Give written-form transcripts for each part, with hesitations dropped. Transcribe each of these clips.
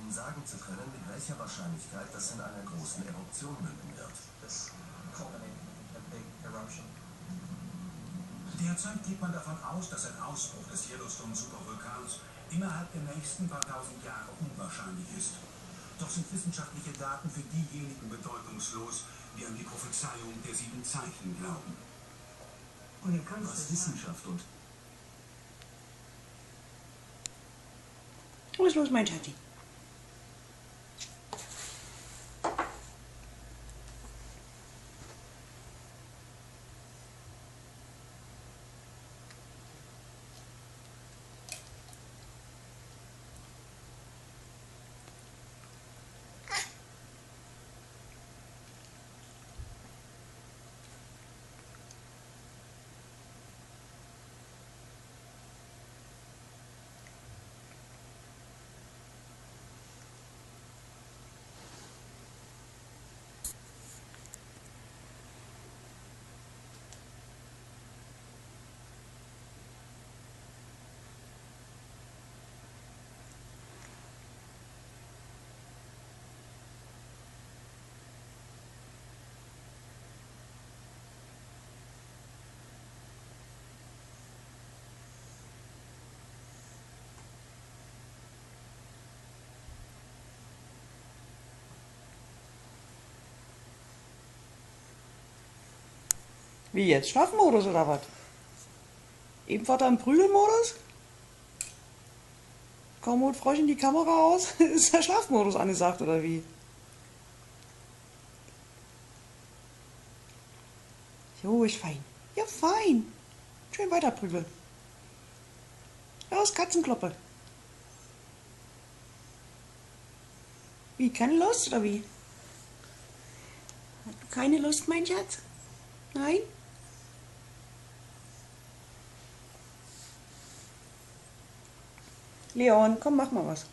Ihnen sagen zu können, mit welcher Wahrscheinlichkeit das in einer großen Eruption münden wird. Derzeit geht man davon aus, dass ein Ausbruch des Yellowstone-Supervulkans innerhalb der nächsten paar tausend Jahre unwahrscheinlich ist. Doch sind wissenschaftliche Daten für diejenigen bedeutungslos, die an die Prophezeiung der 7 Zeichen glauben. Was Wissenschaft und Was ist los, mein Schatzi? Wie jetzt? Schlafmodus oder was? Eben war da im Prügelmodus? Kaum holt Fräuchen die Kamera aus, ist der Schlafmodus angesagt oder wie? Jo, ist fein. Ja, fein. Schön weiter prügeln. Los, Katzenkloppe. Wie, keine Lust oder wie? Hast du keine Lust, mein Schatz? Nein? Leon, komm, mach mal was.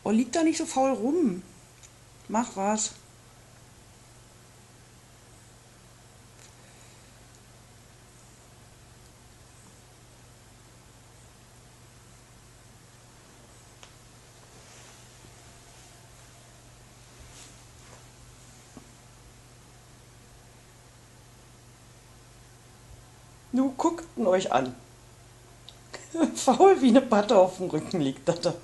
Oh, lieg da nicht so faul rum. Mach was. Nu guckten euch an. Faul wie eine Patte auf dem Rücken liegt er da.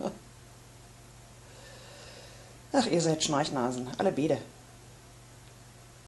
Ach, ihr seid Schnarchnasen, alle beide.